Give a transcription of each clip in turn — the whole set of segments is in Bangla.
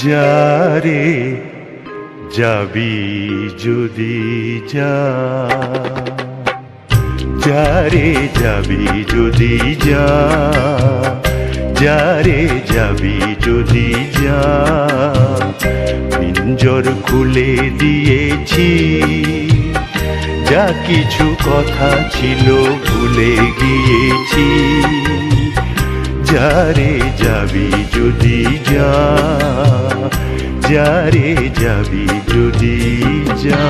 যারে যাবি যদি যা, যারে যাবি যদি যা, যারে যাবি যদি যা, পিঞ্জর খুলে দিয়েছি, যা কিছু কথা ছিল ভুলে গিয়েছি। যারে যাবি যদি যা, যারে যাবি যদি যা।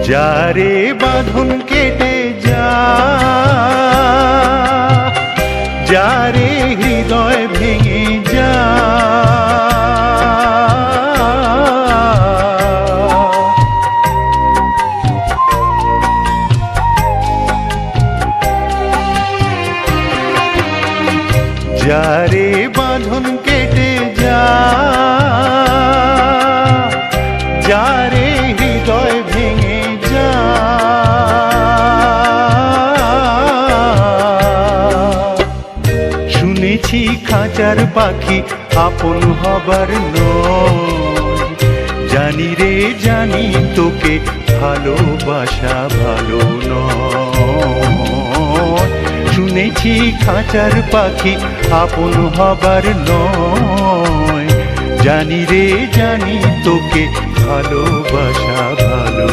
যারে বাঁধন কেটে যা, যারে হৃদয় ভেঙে যা, যারে বাঁধন কেটে যা, যারে হৃদয় ভেঙে যা, শুনেছি খাঁচার পাখি আপন হবার নয়, জানি রে জানি তোকে ভালোবাসা ভালো নয়। শুনেছি খাঁচার পাখি আপন হবার নয়, জানি রে জানি তোকে ভালোবাসা ভালো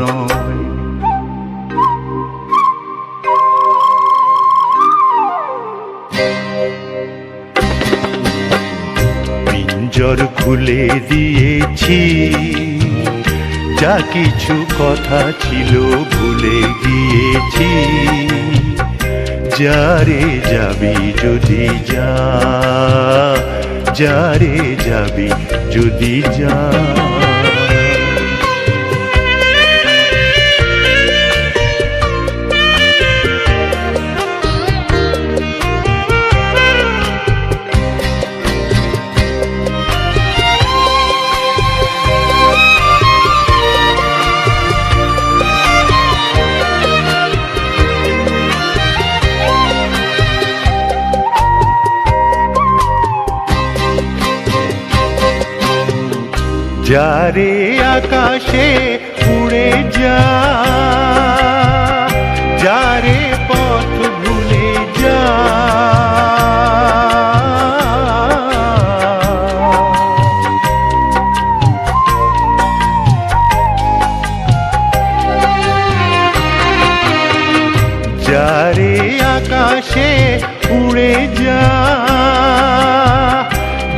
নয়। পিঞ্জর খুলে দিয়েছি, যা কিছু কথা ছিল ভুলে গিয়েছি। যারে যাবি যদি যা, যারে যাবি যদি যা। যারে আকাশে উড়ে যা, যারে পথ ভুলে যা, যারে আকাশে উড়ে যা,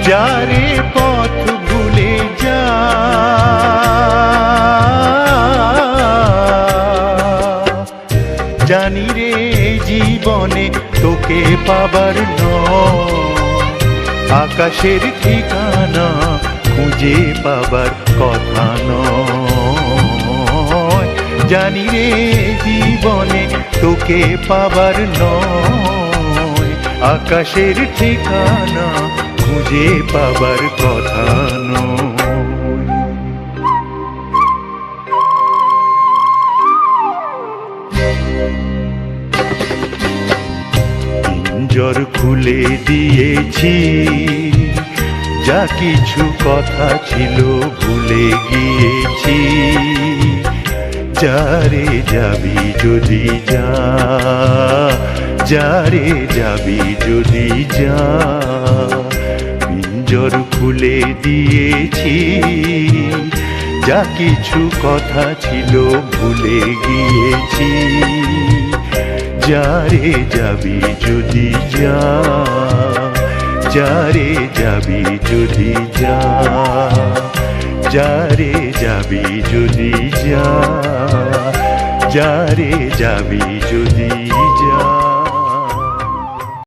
যারে পথ ভুলে যা, জানি রে জীবনে তোকে পাবার নয়, আকাশের ঠিকানা খুঁজে পাবার কথা নয়। জানি রে জীবনে তোকে পাবার নয়, আকাশের ঠিকানা খুঁজে পাবার কথা নয়। পিঞ্জর খুলে দিয়েছি, যা কিছু কথা ছিল ভুলে গিয়েছি। যারে যাবি যদি যা, যারে যাবি যদি যা, পিঞ্জর খুলে দিয়েছি, যা কিছু কথা ছিল ভুলে গিয়েছি। যারে যাবি যদি যা, যারে যাবি যদি যা, যারে যাবি যদি যা, যারে যাবি যদি যা।